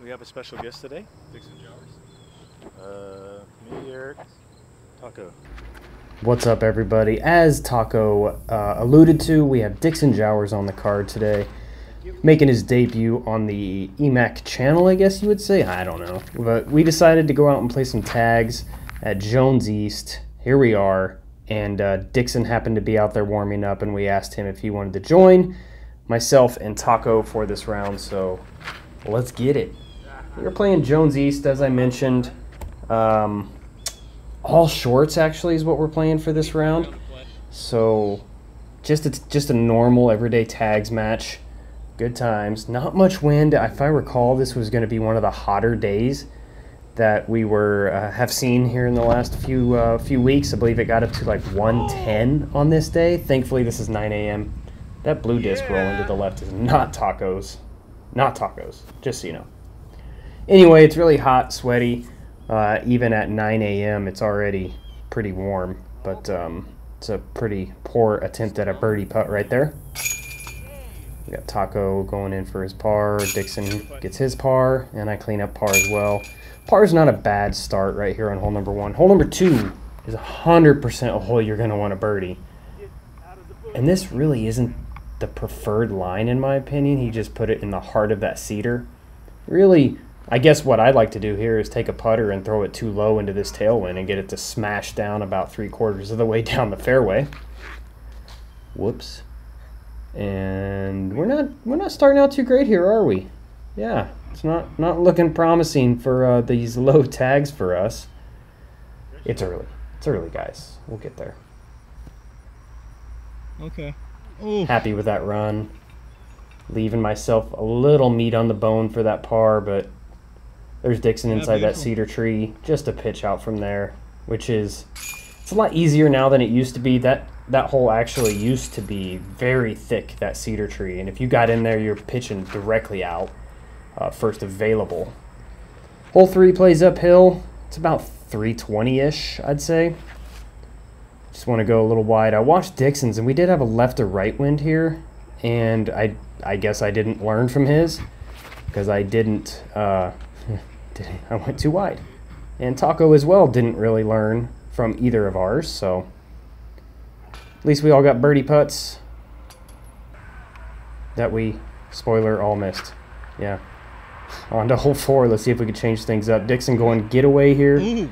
We have a special guest today. Dixon Jowers. Me, Eric, Tako. What's up, everybody? As Tako alluded to, we have Dixon Jowers on the card today, making his debut on the EMAC channel, I guess you would say. I don't know. But we decided to go out and play some tags at Jones East. Here we are. And Dixon happened to be out there warming up, and we asked him if he wanted to join myself and Tako for this round. So let's get it. We're playing Jones East, as I mentioned. All shorts, actually, is what we're playing for this round. So just a normal, everyday tags match. Good times. Not much wind. If I recall, this was going to be one of the hotter days that we have seen here in the last few weeks. I believe it got up to like 110 on this day. Thankfully, this is 9 a.m. That blue disc rolling to the left is not Tako's. Not Tako's, just so you know. Anyway, it's really hot, sweaty. Even at 9 a.m., it's already pretty warm. But it's a pretty poor attempt at a birdie putt right there. We got Tako going in for his par. Dixon gets his par, and I clean up par as well. Par is not a bad start right here on hole number 1. Hole number 2 is 100% a hole you're going to want to birdie. And this really isn't the preferred line, in my opinion. He just put it in the heart of that cedar. Really, I guess what I'd like to do here is take a putter and throw it too low into this tailwind and get it to smash down about 3/4 of the way down the fairway. Whoops. And we're not starting out too great here, are we? Yeah, it's not looking promising for these low tags for us. It's early. It's early, guys. We'll get there. Okay. Ooh. Happy with that run. Leaving myself a little meat on the bone for that par, but there's Dixon inside that cedar tree. Just a pitch out from there, which is, it's a lot easier now than it used to be. That hole actually used to be very thick, that cedar tree, and if you got in there, you're pitching directly out, first available. Hole 3 plays uphill. It's about 320-ish, I'd say. Just want to go a little wide. I watched Dixon's, and we did have a left to right wind here, and I guess I didn't learn from his, because I didn't. I went too wide, and Tako as well didn't really learn from either of ours. So at least we all got birdie putts that we, spoiler, all missed. Yeah. On to hole 4. Let's see if we can change things up. Dixon going getaway here. Ooh.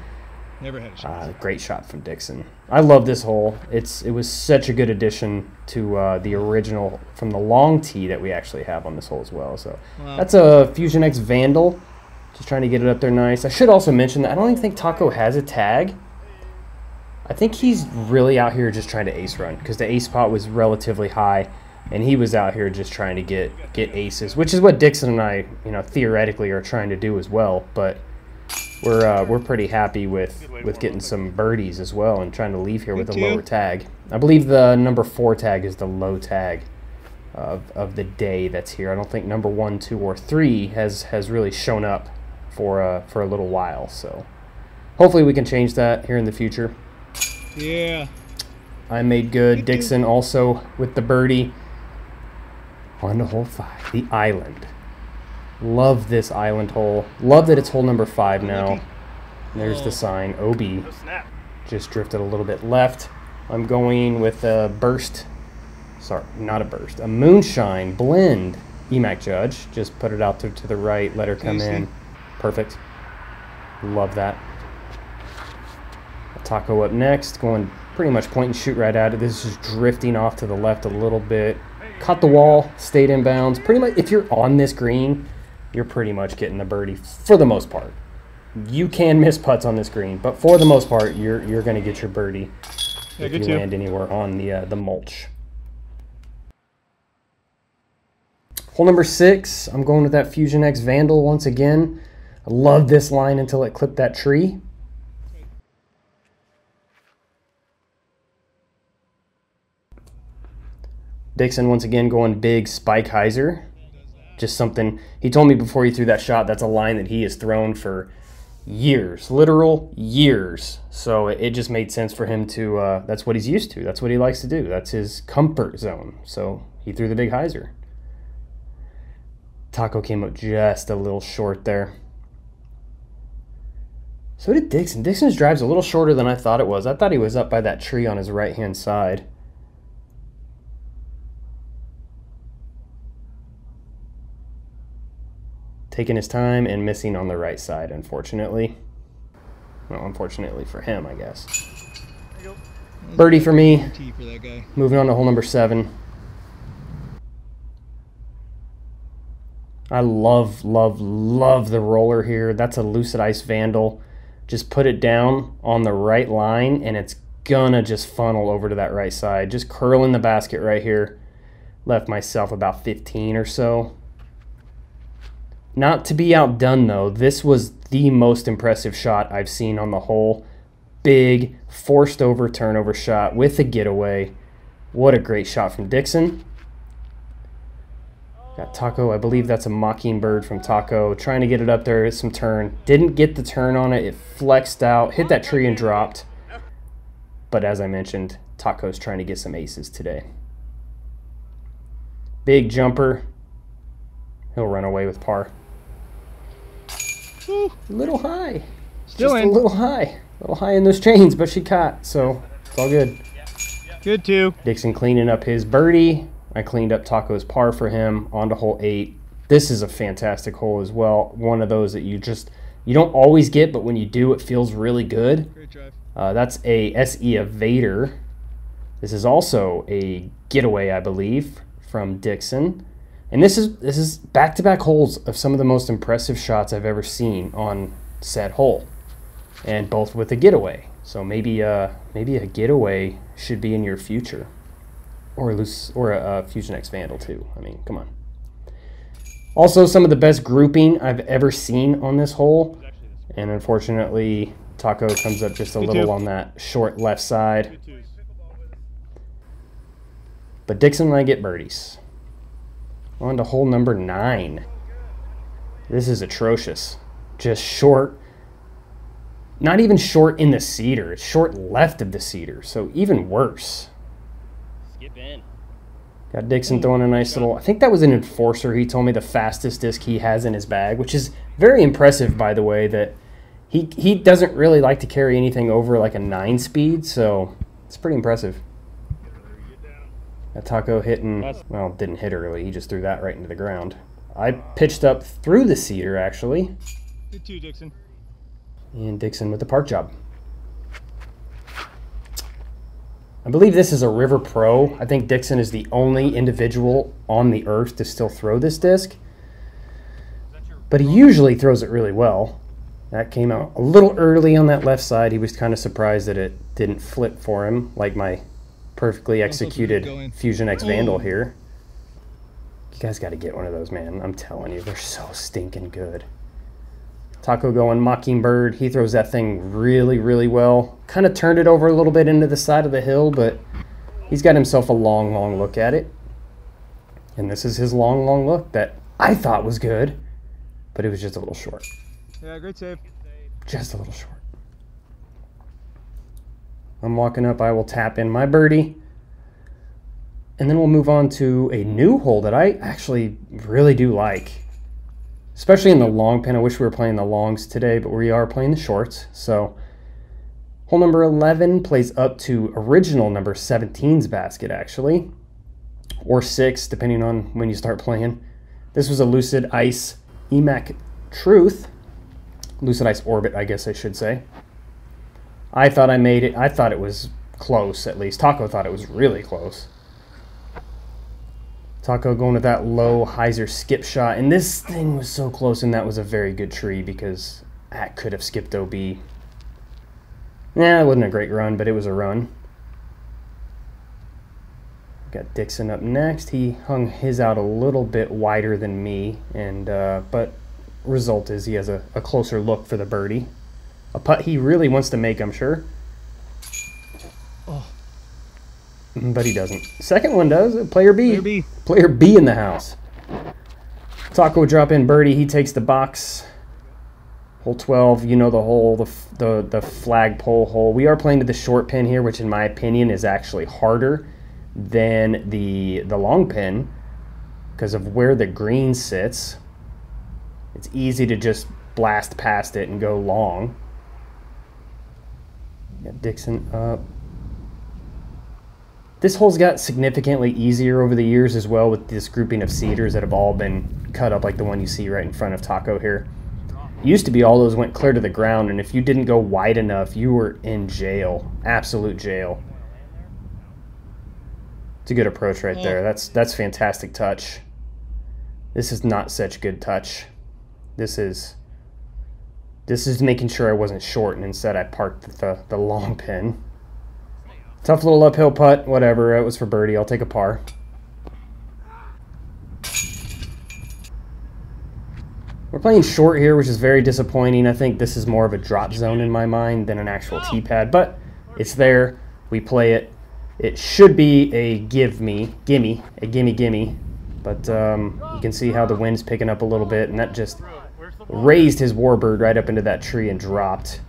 Never had a shot. Great shot from Dixon. I love this hole. It was such a good addition to the original from the long tee that we actually have on this hole as well. So that's a Fusion X Vandal. Just trying to get it up there nice. I should also mention that I don't even think Tako has a tag. I think he's really out here just trying to ace run, because the ace spot was relatively high, and he was out here just trying to get aces, which is what Dixon and I, theoretically are trying to do as well. But we're pretty happy with getting some birdies as well, and trying to leave here with a lower tag. I believe the number 4 tag is the low tag of the day that's here. I don't think number 1, 2, or 3 has really shown up for a little while. So hopefully we can change that here in the future. Yeah. I made good. Dixon also with the birdie. On to hole 5, the island. Love this island hole. Love that it's hole number 5 now. There's the sign, OB. Just drifted a little bit left. I'm going with a burst. Sorry, not a burst. A moonshine blend. EMAC Judge. Just put it out to the right. Let her come in. Perfect. Love that. Tako up next. Going pretty much point and shoot right at it. This is just drifting off to the left a little bit. Caught the wall. Stayed in bounds. Pretty much, if you're on this green, you're pretty much getting the birdie for the most part. You can miss putts on this green, but for the most part, you're going to get your birdie if you land anywhere on the mulch. Hole number 6, I'm going with that Fusion X Vandal once again. I love this line until it clipped that tree. Dixon once again going big spike hyzer. Just something, he told me before he threw that shot, that's a line that he has thrown for years, literal years. So it just made sense for him to, that's what he's used to. That's what he likes to do. That's his comfort zone. So he threw the big hyzer. Tako came up just a little short there. So did Dixon. Dixon's drive's a little shorter than I thought it was. I thought he was up by that tree on his right-hand side. Taking his time and missing on the right side, unfortunately. Well, unfortunately for him, I guess. Birdie for me. For that guy. Moving on to hole number 7. I love, love, love the roller here. That's a Lucid Ice Vandal. Just put it down on the right line, and it's gonna just funnel over to that right side. Just curling the basket right here. Left myself about 15 or so. Not to be outdone, though, this was the most impressive shot I've seen on the hole. Big, forced over turnover shot with a getaway. What a great shot from Dixon. Got Tako, I believe that's a Mockingbird from Tako. Trying to get it up there, some turn. Didn't get the turn on it, it flexed out, hit that tree and dropped. But as I mentioned, Tako's trying to get some aces today. Big jumper. He'll run away with par. A little high. Still Just in. a little high. A little high in those chains, but she caught, so it's all good. Good too. Dixon cleaning up his birdie. I cleaned up Taco's par for him. On to hole 8. This is a fantastic hole as well. One of those that you don't always get, but when you do, it feels really good. Great drive. That's a SE Evader. This is also a getaway, I believe, from Dixon. And this is back-to-back holes of some of the most impressive shots I've ever seen on said hole, and both with a getaway. So maybe a getaway should be in your future, or a Fusion X Vandal too. I mean, come on. Also, some of the best grouping I've ever seen on this hole, and unfortunately, Tako comes up just a little on that short left side. But Dixon and I get birdies. On to hole number 9. This is atrocious. Just short. Not even short in the cedar. It's short left of the cedar. So even worse. Skip in. Got Dixon throwing a nice little... I think that was an Enforcer. He told me the fastest disc he has in his bag, which is very impressive, by the way, that he doesn't really like to carry anything over like a 9-speed, so it's pretty impressive. Tako hitting, well, didn't hit early. He just threw that right into the ground. I pitched up through the cedar, actually. Good too, Dixon. And Dixon with the park job. I believe this is a River Pro. I think Dixon is the only individual on the earth to still throw this disc. But he usually throws it really well. That came out a little early on that left side. He was kind of surprised that it didn't flip for him, like my perfectly executed Fusion X Vandal here. You guys got to get one of those, man. I'm telling you, they're so stinking good. Tako going Mockingbird. He throws that thing really, really well. Kind of turned it over a little bit into the side of the hill, but he's got himself a long, long look at it. And this is his long, long look that I thought was good, but it was just a little short. Yeah, great save. Just a little short. I'm walking up, I will tap in my birdie. And then we'll move on to a new hole that I actually really do like. Especially in the long pin. I wish we were playing the longs today, but we are playing the shorts. So hole number 11 plays up to original number 17's basket, actually. Or 6, depending on when you start playing. This was a Lucid Ice EMAC Truth. Lucid Ice Orbit, I guess I should say. I thought I made it. I thought it was close, at least. Tako thought it was really close. Tako going with that low hyzer skip shot. And this thing was so close, and that was a very good tree because that could have skipped OB. Yeah, it wasn't a great run, but it was a run. Got Dixon up next. He hung his out a little bit wider than me, and but result is he has a closer look for the birdie. A putt he really wants to make, I'm sure. Oh. But he doesn't. Second one does. Player B. Player B. Player B in the house. Tako drop in birdie. He takes the box. Hole 12, you know the hole, the flagpole hole. We are playing to the short pin here, which in my opinion is actually harder than the long pin. because of where the green sits. It's easy to just blast past it and go long. Got Dixon up. This hole's got significantly easier over the years as well, with this grouping of cedars that have all been cut up like the one you see right in front of Tako here. Used to be all those went clear to the ground, and if you didn't go wide enough, you were in jail. Absolute jail. It's a good approach right there. That's fantastic touch. This is not such good touch. This is making sure I wasn't short, and instead I parked the long pin. Tough little uphill putt, whatever. It was for birdie. I'll take a par. We're playing short here, which is very disappointing. I think this is more of a drop zone in my mind than an actual tee pad, but it's there. We play it. It should be a gimme, but you can see how the wind's picking up a little bit, and that just raised his warbird right up into that tree and dropped.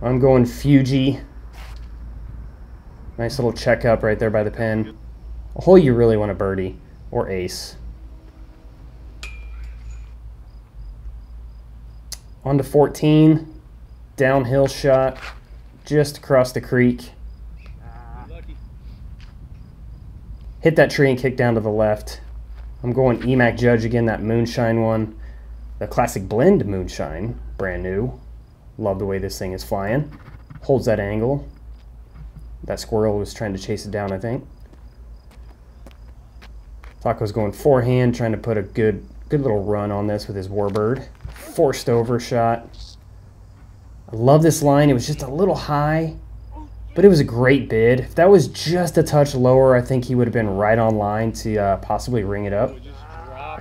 I'm going Fuji. Nice little check up right there by the pin. A hole you really want to birdie or ace. On to 14, downhill shot, just across the creek. Hit that tree and kick down to the left. I'm going EMAC Judge again, that moonshine one. The classic blend moonshine, brand new. Love the way this thing is flying. Holds that angle. That squirrel was trying to chase it down, I think. Taco's going forehand, trying to put a good little run on this with his warbird. Forced over shot. I love this line. It was just a little high, but it was a great bid. If that was just a touch lower, I think he would have been right on line to possibly ring it up.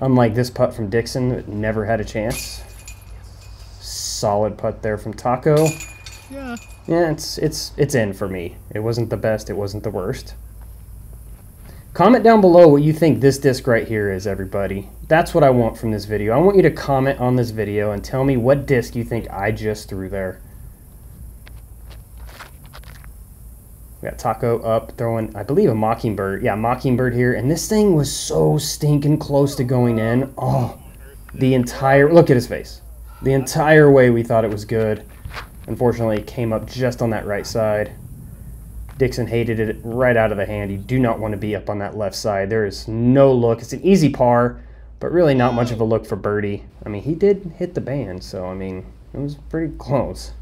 Unlike this putt from Dixon, it never had a chance. Solid putt there from Tako. Yeah. Yeah, it's in for me. It wasn't the best. It wasn't the worst. Comment down below what you think this disc right here is, everybody. That's what I want from this video. I want you to comment on this video and tell me what disc you think I just threw there. We got Tako up, throwing, I believe, a Mockingbird. Yeah, Mockingbird here. And this thing was so stinking close to going in. Oh, the entire, look at his face. The entire way we thought it was good. Unfortunately, it came up just on that right side. Dixon hated it right out of the hand. You do not want to be up on that left side. There is no look. It's an easy par, but really not much of a look for birdie. I mean, he did hit the band, so, I mean, it was pretty close.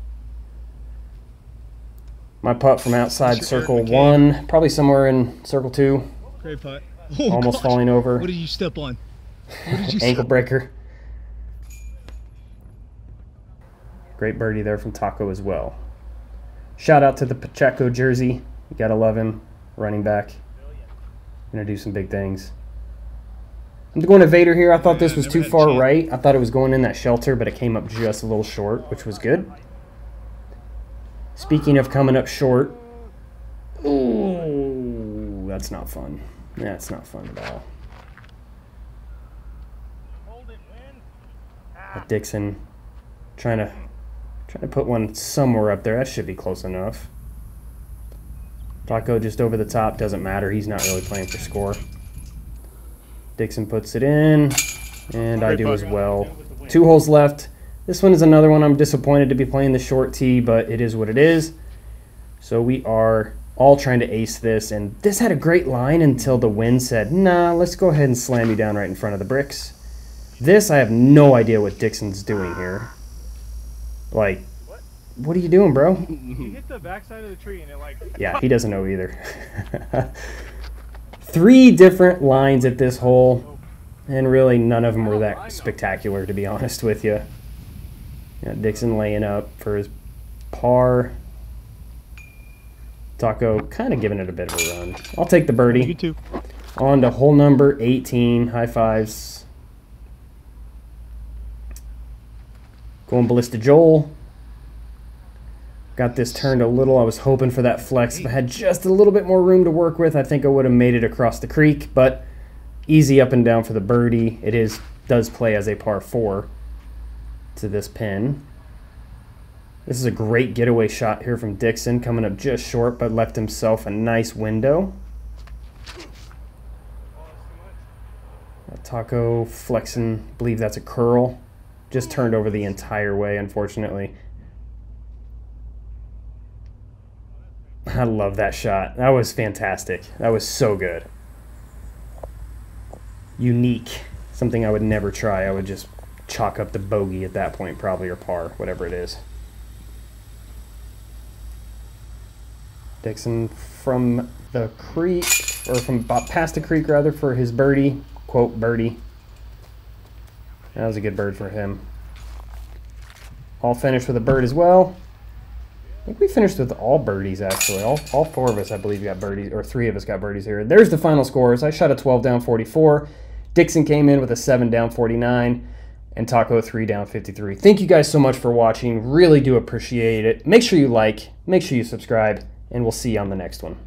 My putt from outside circle 1, probably somewhere in circle 2. Great putt. Almost falling over. What did you step on? What did you Ankle breaker. Great birdie there from Tako as well. Shout out to the Pacheco jersey. You gotta love him. Running back. Gonna do some big things. I'm going to Vader here. I thought this was too far right. I thought it was going in that shelter, but it came up just a little short, which was good. Speaking of coming up short. Ooh, that's not fun. Yeah, it's not fun at all. Dixon trying to put one somewhere up there. That should be close enough. Tako just over the top. Doesn't matter. He's not really playing for score. Dixon puts it in, and I do as well. 2 holes left. This one is another one I'm disappointed to be playing the short tee, but it is what it is. So we are all trying to ace this, and this had a great line until the wind said, nah, let's go ahead and slam you down right in front of the bricks. This, I have no idea what Dixon's doing here. Like, what are you doing, bro? You hit the backside of the tree and it like... Yeah, he doesn't know either. 3 different lines at this hole, and really none of them were that spectacular, to be honest with you. Dixon laying up for his par. Tako kind of giving it a bit of a run. I'll take the birdie. You too. On to hole number 18. High fives. Going Ballista Joel. Got this turned a little. I was hoping for that flex. If I had just a little bit more room to work with, I think I would have made it across the creek, but easy up and down for the birdie. It does play as a par 4 to this pin. This is a great getaway shot here from Dixon, coming up just short, but left himself a nice window. Tako flexing, believe that's a curl. Just turned over the entire way, unfortunately. I love that shot. That was fantastic. That was so good. Unique. Something I would never try. I would just chalk up the bogey at that point, probably, or par, whatever it is. Dixon from the creek, or from past the creek, rather, for his birdie. Quote, birdie. That was a good bird for him. All finished with a bird as well. I think we finished with all birdies, actually. All four of us, I believe, got birdies, or three of us got birdies here. There's the final scores. I shot a 12 down 44. Dixon came in with a 7 down 49. And Tako 3 down 53. Thank you guys so much for watching. Really do appreciate it. Make sure you like, make sure you subscribe, and we'll see you on the next one.